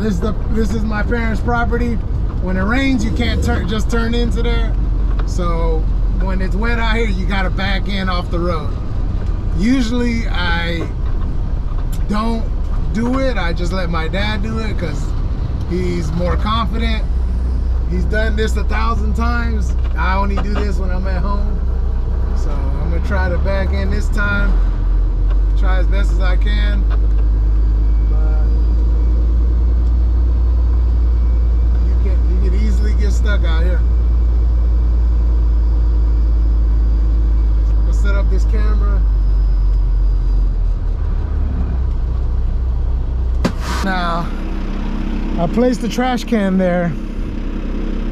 this is my parents' property. When it rains, you can't just turn into there. So when it's wet out here, you gotta back in off the road. Usually I don't do it. I just let my dad do it because he's more confident. He's done this 1,000 times. I only do this when I'm at home. So I'm gonna try to back in this time. Try as best as I can. But you can easily get stuck out here. So I'm gonna set up this camera. Now, I placed the trash can there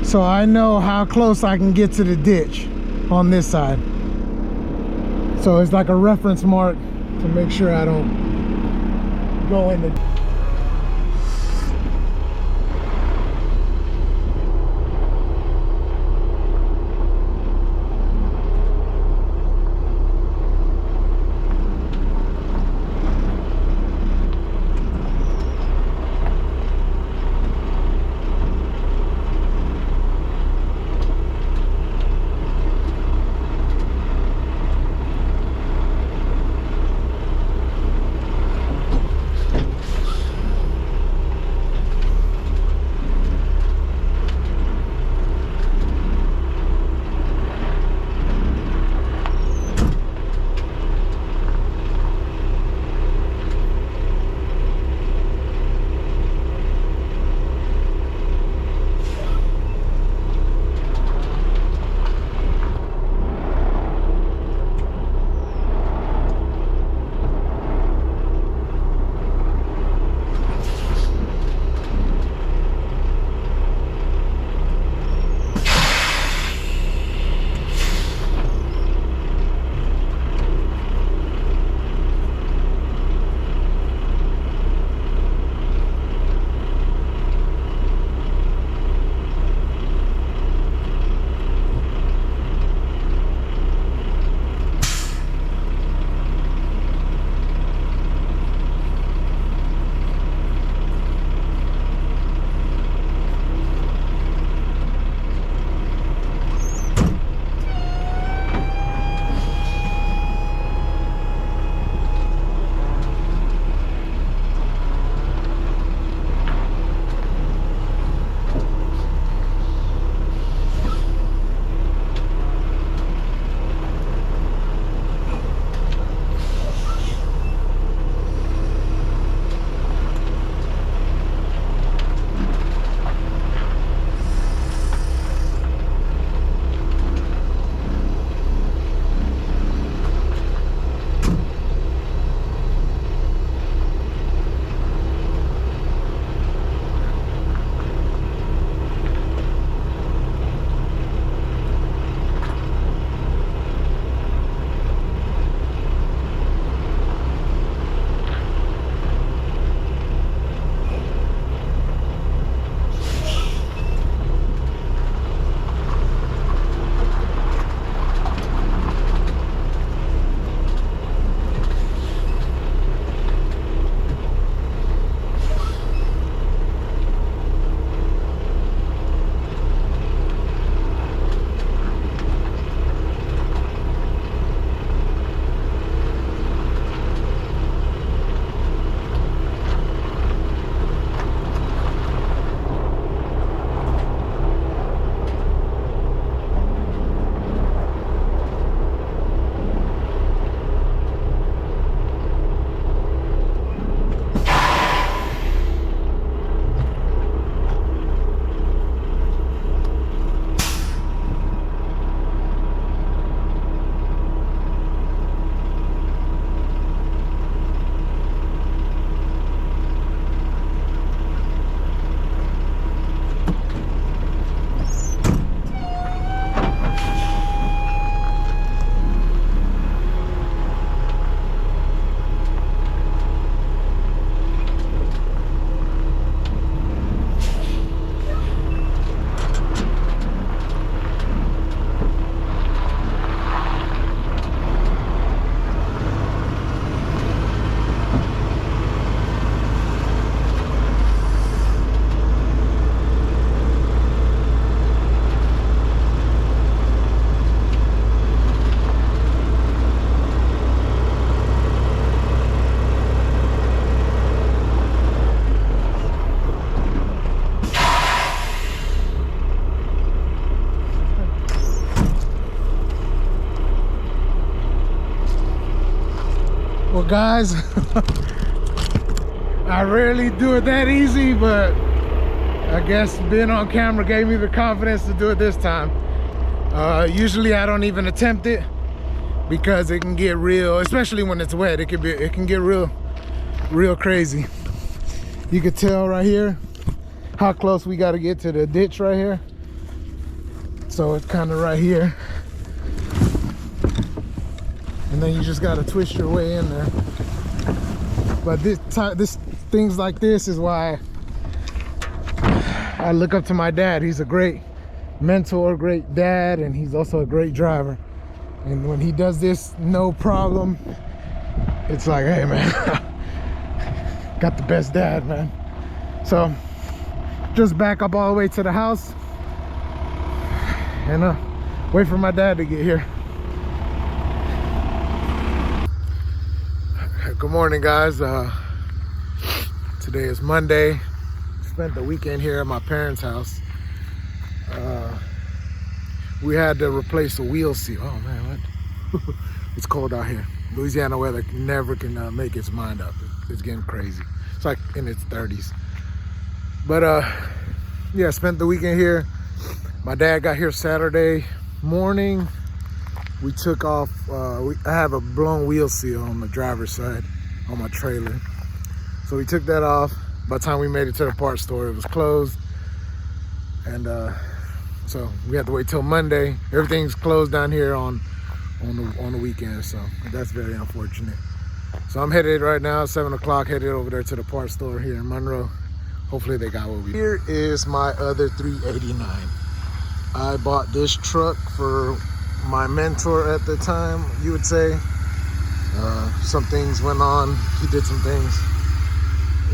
so I know how close I can get to the ditch on this side. So it's like a reference mark to make sure I don't go in the... guys, I rarely do it that easy, but I guess being on camera gave me the confidence to do it this time. Usually I don't even attempt it because it can get real, especially when it's wet. It can get real crazy. You can tell right here how close we got to get to the ditch right here. So it's kind of right here, and then you just got to twist your way in there. But this things like this is why I look up to my dad. He's a great mentor, great dad, and he's also a great driver. And when he does this, no problem. It's like, hey man, got the best dad, man. So just back up all the way to the house and wait for my dad to get here. Good morning, guys. Today is Monday. Spent the weekend here at my parents' house. We had to replace a wheel seal. Oh man, what? It's cold out here. Louisiana weather never can make its mind up. It's getting crazy. It's like in its 30s. But yeah, spent the weekend here. My dad got here Saturday morning. We took off, I have a blown wheel seal on the driver's side on my trailer. So we took that off. By the time we made it to the parts store, it was closed. And so we had to wait till Monday. Everything's closed down here on the weekend, so that's very unfortunate. So I'm headed right now, 7 o'clock, headed over there to the parts store here in Monroe. Hopefully they got what we need. Here is my other 389. I bought this truck for my mentor at the time, you would say. Some things went on, he did some things.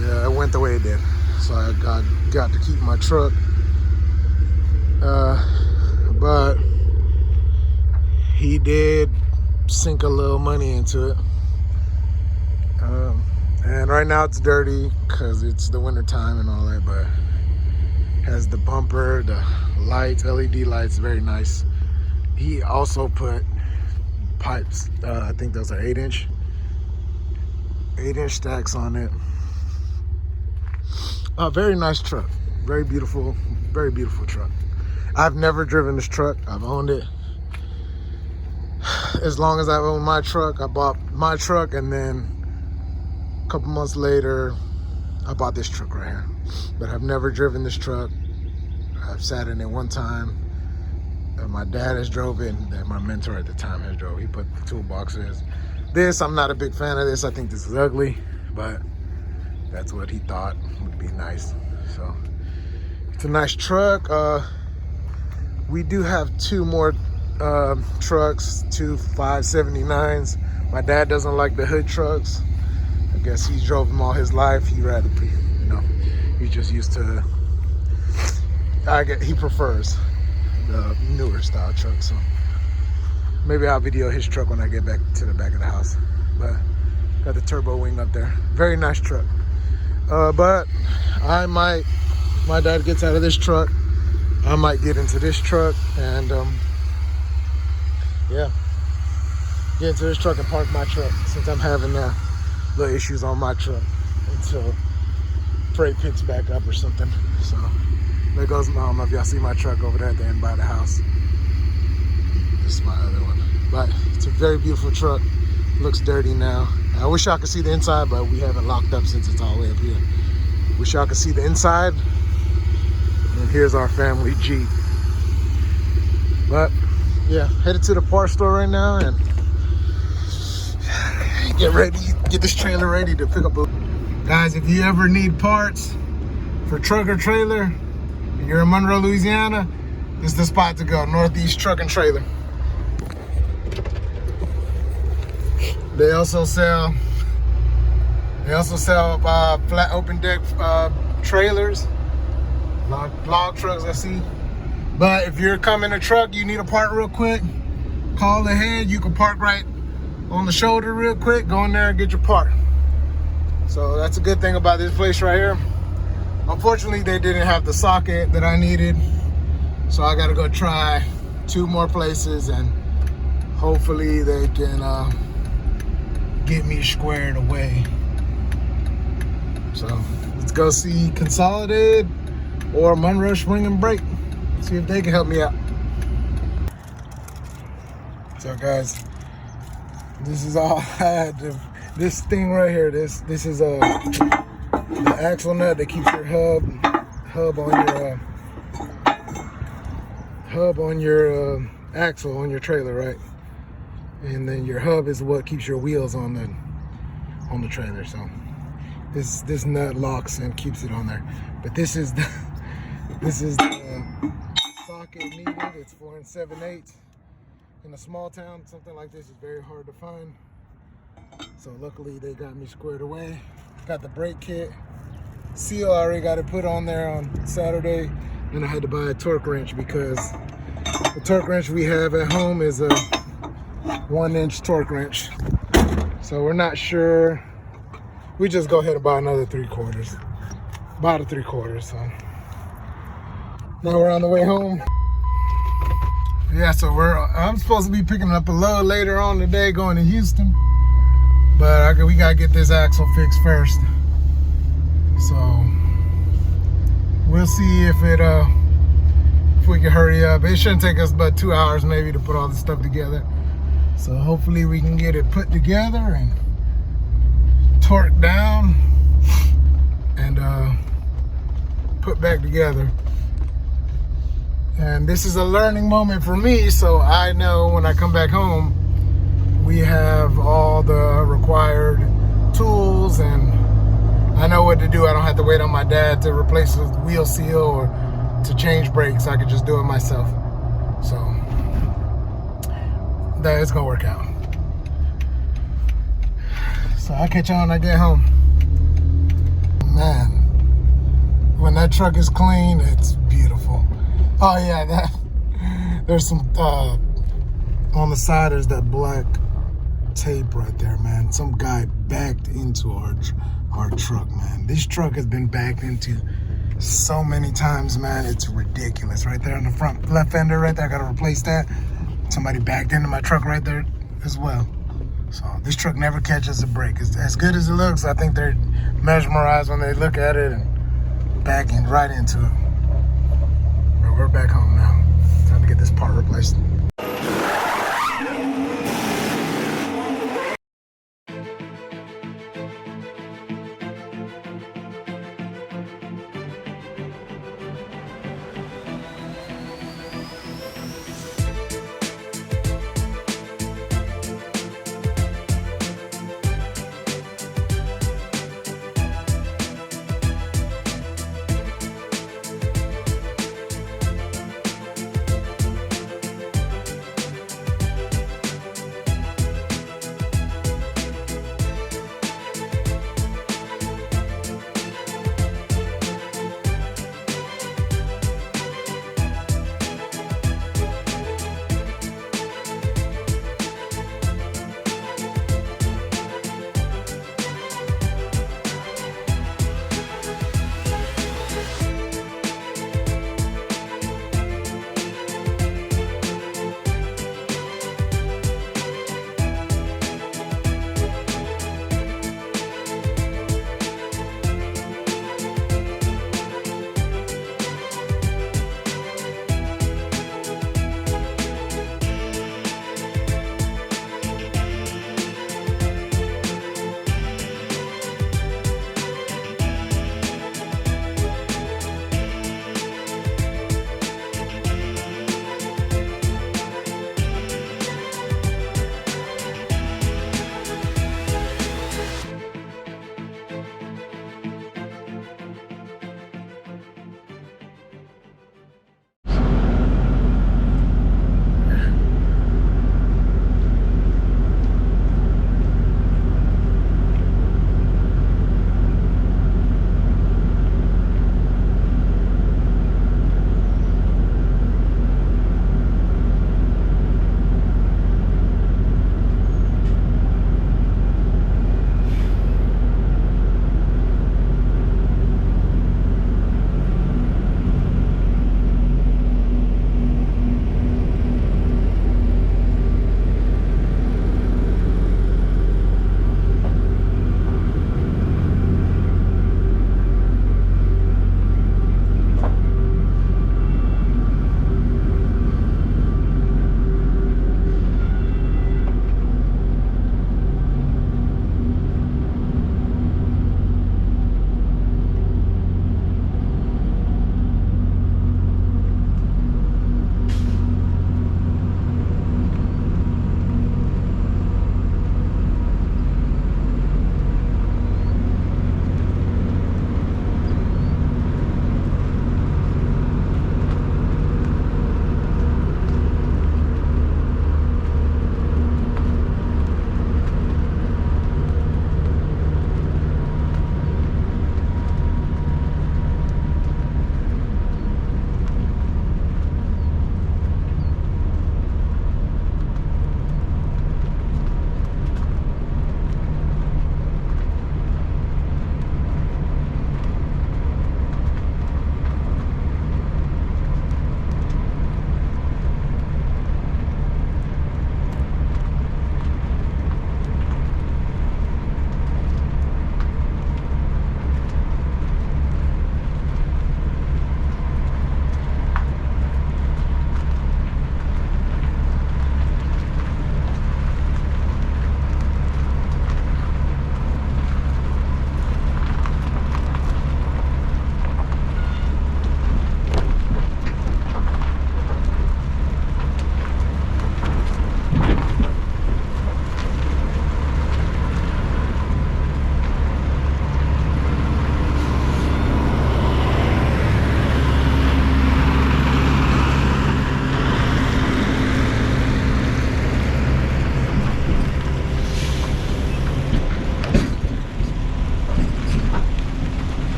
Yeah, it went the way it did. So I got to keep my truck. But he did sink a little money into it. And right now it's dirty because it's the winter time and all that, but has the bumper, the lights, LED lights, very nice. He also put pipes, I think those are 8-inch stacks on it. Very nice truck, very beautiful truck. I've never driven this truck. I've owned it. As long as I've owned my truck, I bought my truck, and then a couple months later, I bought this truck right here. But I've never driven this truck. I've sat in it one time. My dad has drove it, and then my mentor at the time has drove. He put the toolboxes. This, I'm not a big fan of this. I think this is ugly, but that's what he thought would be nice. So it's a nice truck. We do have 2 more trucks, 2 579s. My dad doesn't like the hood trucks. I guess he drove them all his life. He rather, he's just used to. He prefers the newer style truck. So maybe I'll video his truck when I get back to the back of the house. But got the turbo wing up there. Very nice truck. But my dad gets out of this truck, I might get into this truck and yeah, get into this truck and park my truck, since I'm having little issues on my truck until freight picks back up or something. So there goes, I don't know if y'all see my truck over there at the end by the house. This is my other one, but it's a very beautiful truck. Looks dirty now. I wish y'all could see the inside, but we have it locked up since it's all the way up here. Wish y'all could see the inside. And here's our family Jeep. But yeah, headed to the parts store right now and get this trailer ready to pick up a... Guys, if you ever need parts for truck or trailer and you're in Monroe, Louisiana, this is the spot to go. Northeast Truck and Trailer. They also sell flat open deck trailers, log trucks I see. But if you're coming a truck, you need a part real quick, call ahead. You can park right on the shoulder real quick, go in there and get your part. So that's a good thing about this place right here. Unfortunately, they didn't have the socket that I needed, so I gotta go try 2 more places and hopefully they can get me squared away. So let's go see Consolidated or Monroe Spring and Break. See if they can help me out. So guys, this is all I had to, this thing right here, this is the axle nut that keeps your hub on your axle on your trailer, right? And then your hub is what keeps your wheels on the trailer. So this nut locks and keeps it on there. But this is the socket needed. It's 4 7/8. In a small town, something like this is very hard to find. So luckily they got me squared away. Got the brake kit. Seal, I already got it put on there on Saturday. And I had to buy a torque wrench because the torque wrench we have at home is a 1-inch torque wrench. So we're not sure. We just go ahead and buy another 3/4. Bought a 3/4, so. Now we're on the way home. Yeah, so I'm supposed to be picking up a load later on today going to Houston. But we gotta get this axle fixed first. So we'll see if we can hurry up. It shouldn't take us but 2 hours maybe to put all this stuff together. So hopefully we can get it put together and torqued down and put back together. And this is a learning moment for me, so I know when I come back home, we have all the required tools and I know what to do. I don't have to wait on my dad to replace the wheel seal or to change brakes. I could just do it myself. So that it's gonna work out. So I'll catch you when I get home. Man, when that truck is clean, it's beautiful. Oh yeah, there's some on the side. There's that black tape right there, man. Some guy backed into our truck, man. This truck has been backed into so many times, man. It's ridiculous. Right there on the front left fender, right there. I gotta replace that. Somebody backed into my truck right there as well. So this truck never catches a break. As good as it looks, I think they're mesmerized when they look at it and backing right into it. But we're back home now. Time to get this part replaced.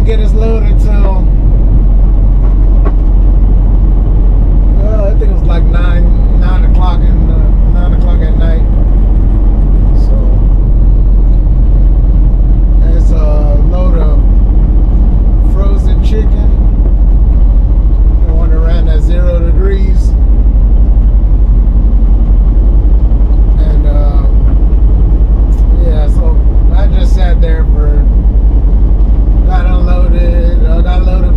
get us loaded till I think it was like 9 o'clock and 9 o'clock at night. So it's a load of frozen chicken. The one that ran at 0 degrees. And yeah, so I just sat there got loaded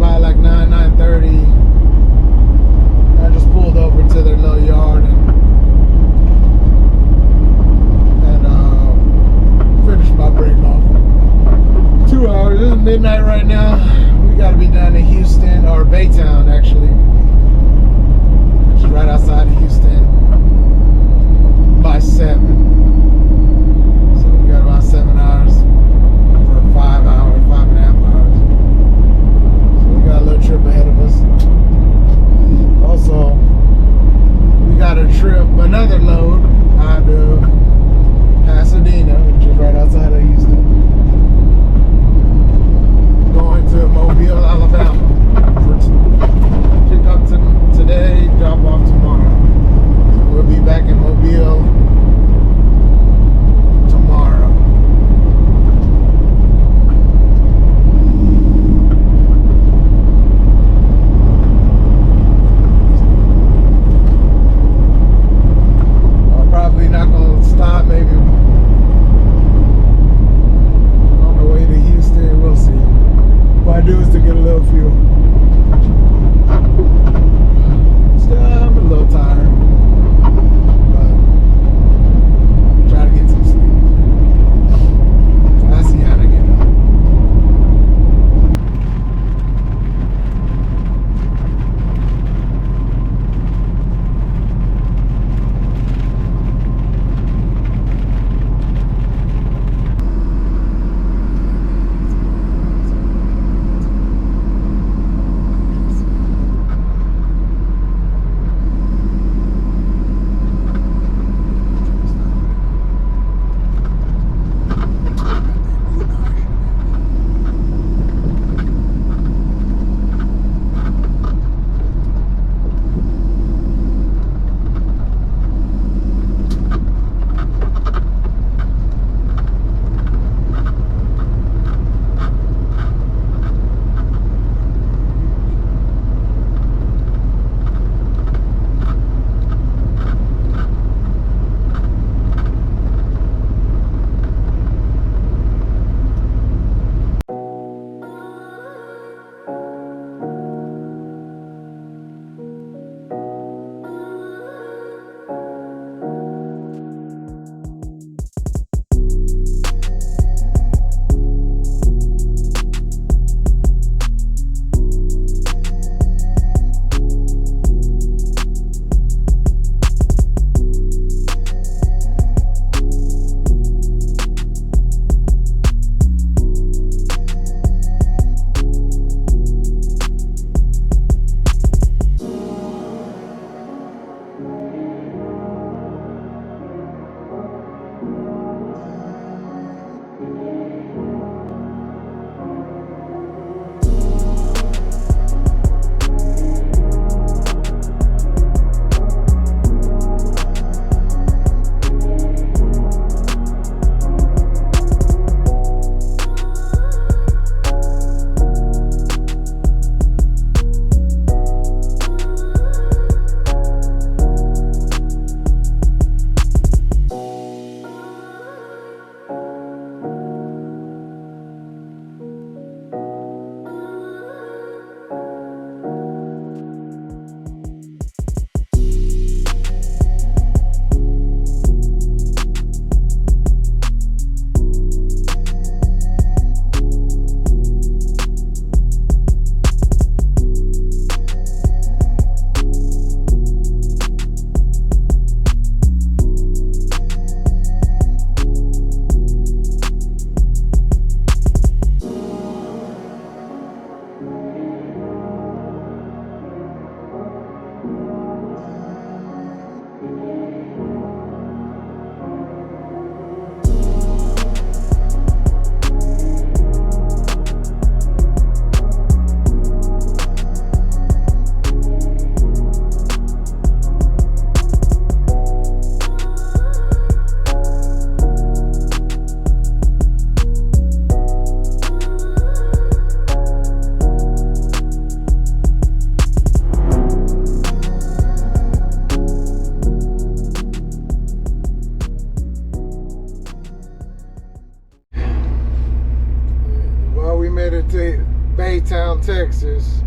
prices.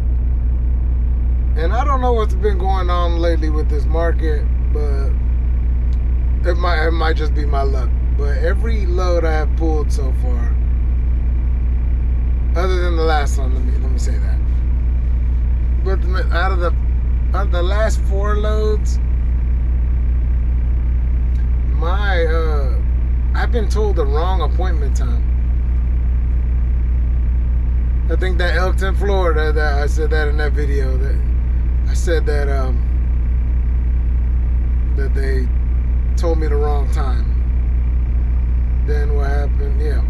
And I don't know what's been going on lately with this market, but it might just be my luck. But every load I have pulled so far, other than the last one, let me say that. But out of the last 4 loads, I've been told the wrong appointment time. I think that Elkton, Florida, that I said that in that video. That I said that that they told me the wrong time. Then what happened? Yeah.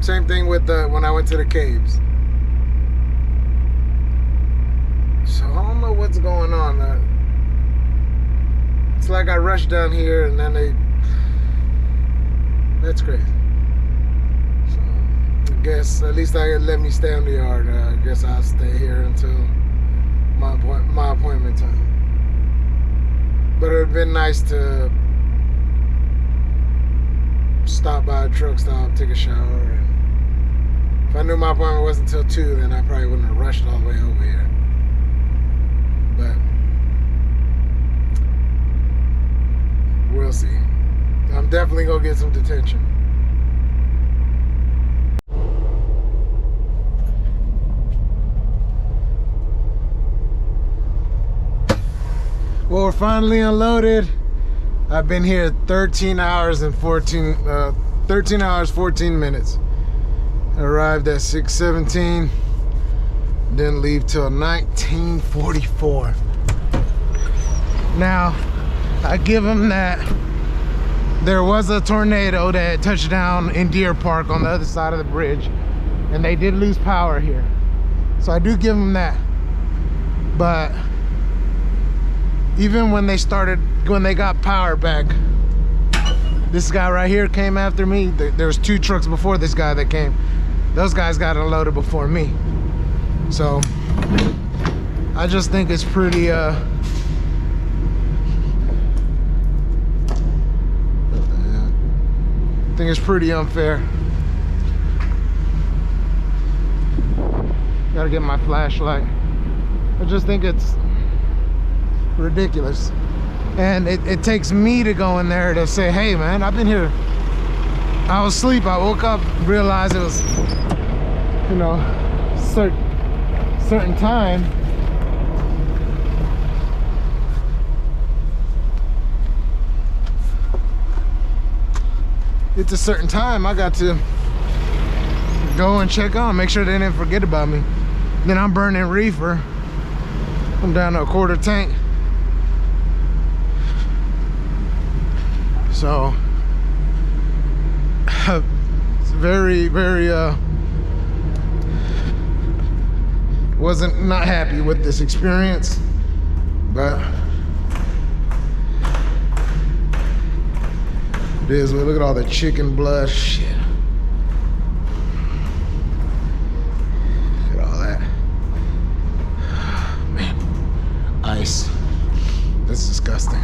Same thing with when I went to the caves. So I don't know what's going on. It's like I rushed down here and then that's crazy. So I guess at least I let me stay on the yard. I guess I'll stay here until my appointment time. But it would have been nice to stop by a truck stop, take a shower. And if I knew my appointment wasn't until 2, then I probably wouldn't have rushed all the way over here. But we'll see. I'm definitely gonna get some detention. Well, we're finally unloaded. I've been here 13 hours 14 minutes. Arrived at 6:17. Didn't leave till 1944. Now, I give them that there was a tornado that touched down in Deer Park on the other side of the bridge, and they did lose power here. So I do give them that. But even when they got power back, this guy right here came after me. There was 2 trucks before this guy that came. Those guys got unloaded before me. So I just think it's pretty I think it's pretty unfair. Gotta get my flashlight. I just think it's ridiculous. And it takes me to go in there to say, hey man, I've been here. I was asleep, I woke up, realized it was, you know, certain time. It's a certain time, I got to go and check on, make sure they didn't forget about me. Then I'm burning reefer. I'm down to a 1/4 tank. So it's very, very wasn't not happy with this experience, but it is. Look at all the chicken blood shit. Look at all that. Man, ice. That's disgusting.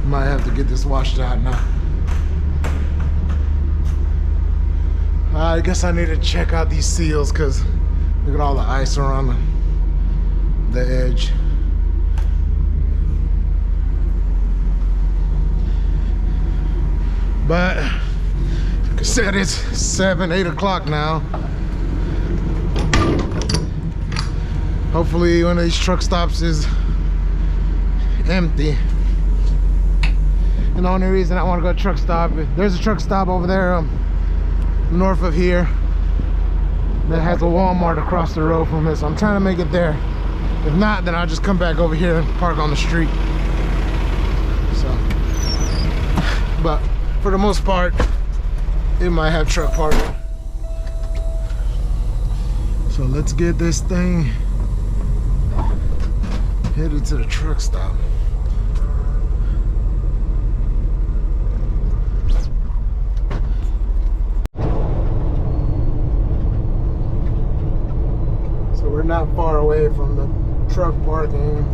Might have to get this washed out now. I guess I need to check out these seals because look at all the ice around the edge. But like I said, it's 7, 8 o'clock now. Hopefully one of these truck stops is empty. And the only reason I want to go to truck stop, there's a truck stop over there north of here that has a Walmart across the road from this. So I'm trying to make it there. If not, then I'll just come back over here and park on the street. So, but for the most part, it might have truck parking. So let's get this thing headed to the truck stop. Not far away from the truck parking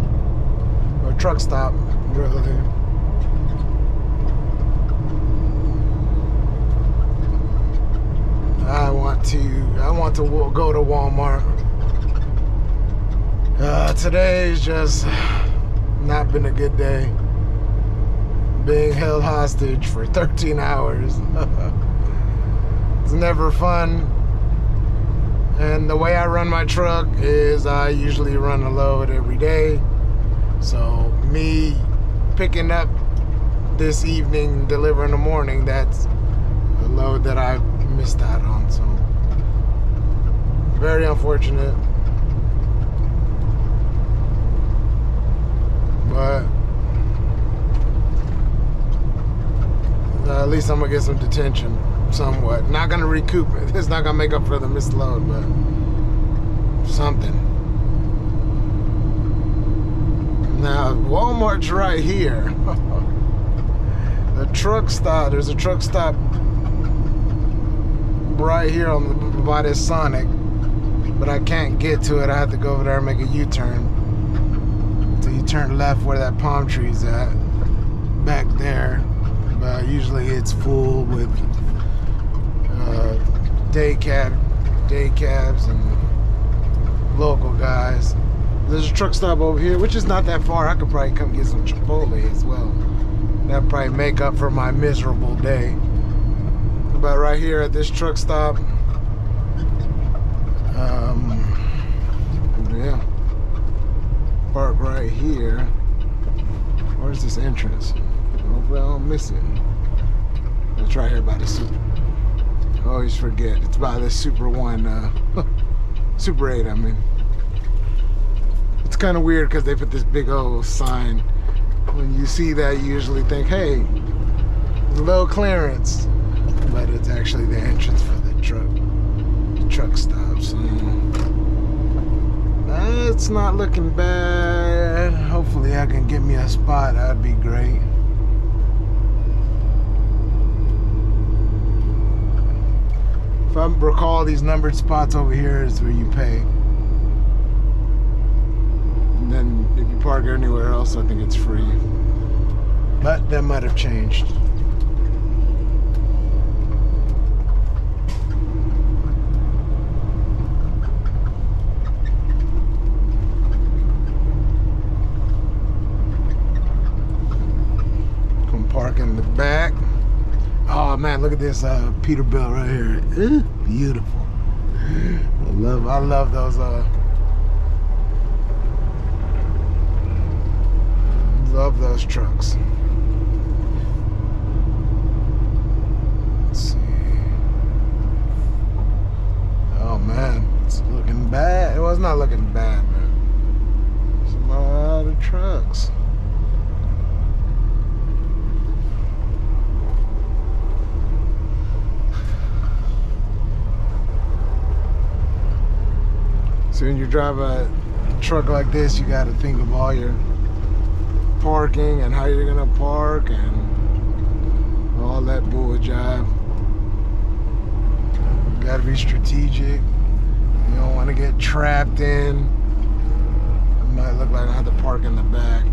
or truck stop, really. I want to go to Walmart. Today's just not been a good day. Being held hostage for 13 hours. It's never fun. And the way I run my truck is I usually run a load every day. So me picking up this evening, deliver in the morning, that's a load that I missed out on. So very unfortunate. But at least I'm gonna get some detention somewhat. Not gonna recoup it. It's not gonna make up for the missed load, but something. Now Walmart's right here. The truck stop, there's a truck stop right here by this Sonic, but I can't get to it. I have to go over there and make a U-turn. So you turn left where that palm tree's at, back there. But usually it's full with day cabs and local guys. There's a truck stop over here, which is not that far. I could probably come get some Chipotle as well. That'd probably make up for my miserable day. But right here at this truck stop, yeah, park right here. Where's this entrance? Hopefully I don't miss it. It's right here by the Super. I always forget. It's by the Super 1, Super 8, I mean. It's kind of weird because they put this big old sign. When you see that, you usually think, hey, low clearance. But it's actually the entrance for the truck stops. It's not looking bad. Hopefully I can get me a spot. That'd be great. If I recall, these numbered spots over here is where you pay. And then if you park anywhere else, I think it's free. But that might have changed. Come park in the back. Oh man, look at this Peterbilt right here. Beautiful. I love those trucks. Let's see. Oh man, it's looking bad. Well, it's not looking bad, but there's a lot of trucks. So when you drive a truck like this, you got to think of all your parking and how you're gonna park and all that bull jive. You got to be strategic. You don't want to get trapped in. It might look like I have to park in the back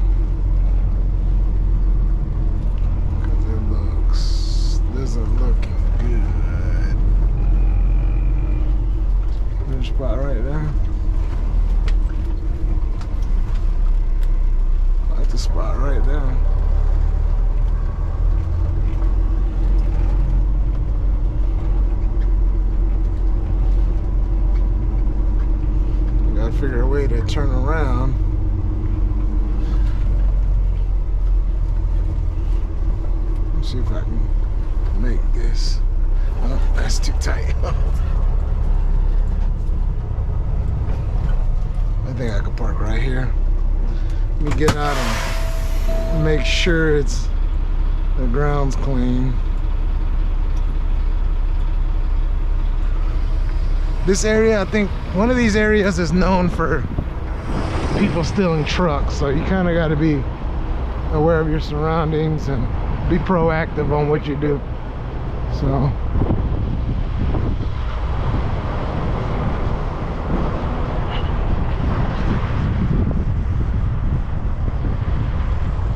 because it isn't looking good. There's a spot right there. The spot right there. We gotta figure a way to turn around. Let's see if I can make this. Oh, that's too tight. I think I could park right here. Let me get out and make sure the ground's clean. This area, I think one of these areas is known for people stealing trucks, so you kind of got to be aware of your surroundings and be proactive on what you do. So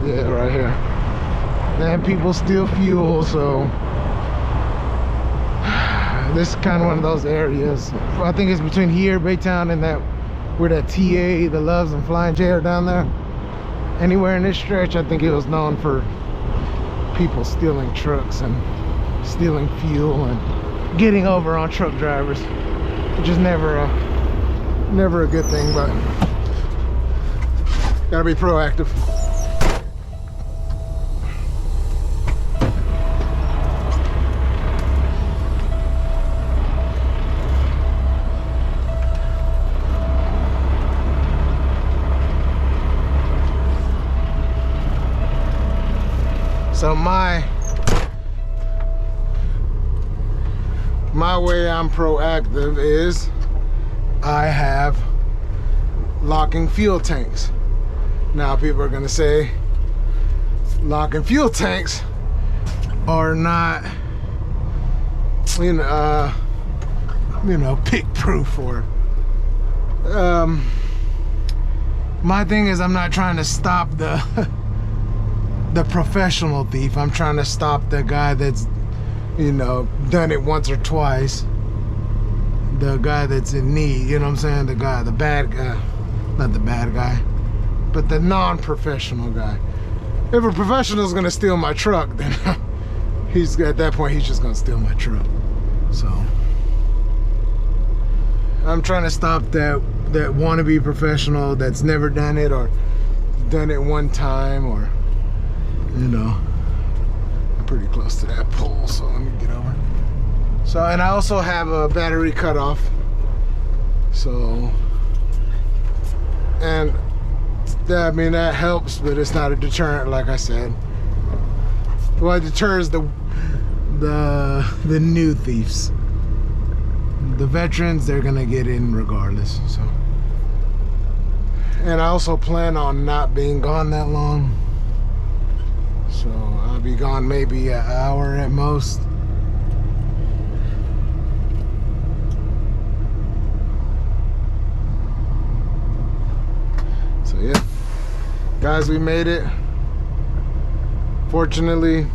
yeah, right here. Then people steal fuel, so This is kind of one of those areas. I think it's between here, Baytown, and that where that TA, the Loves and Flying J are down there. Anywhere in this stretch, I think it was known for people stealing trucks and stealing fuel and getting over on truck drivers, which is never a good thing, but gotta be proactive. So my way I'm proactive is I have locking fuel tanks. Now people are gonna say locking fuel tanks are not, you know, pick proof or my thing is I'm not trying to stop the professional thief. I'm trying to stop the guy that's, you know, done it once or twice. The guy that's in need, you know what I'm saying? The bad guy, not the bad guy, but the non-professional guy. If a professional is gonna steal my truck, then he's at that point, he's just gonna steal my truck. So I'm trying to stop that wannabe professional that's never done it or done it one time, or, you know, I'm pretty close to that pole, so let me get over. So, and I also have a battery cutoff. So, and that, I mean, that helps, but it's not a deterrent, like I said. Well, it deters the new thieves. The veterans, they're gonna get in regardless. So, and I also plan on not being gone that long. So I'll be gone maybe an hour at most. So yeah, guys, we made it. Fortunately,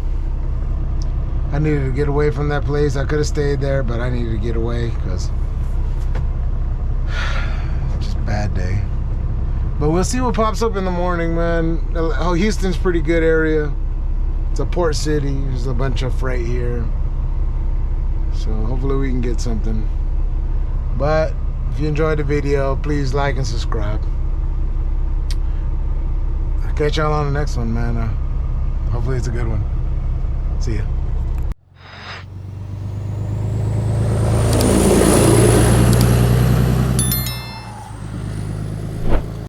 I needed to get away from that place. I could have stayed there, but I needed to get away because just a bad day. But we'll see what pops up in the morning, man. Oh, Houston's a pretty good area. It's a port city. There's a bunch of freight here. So hopefully we can get something. But if you enjoyed the video, please like and subscribe. I'll catch y'all on the next one, man. Hopefully it's a good one. See ya.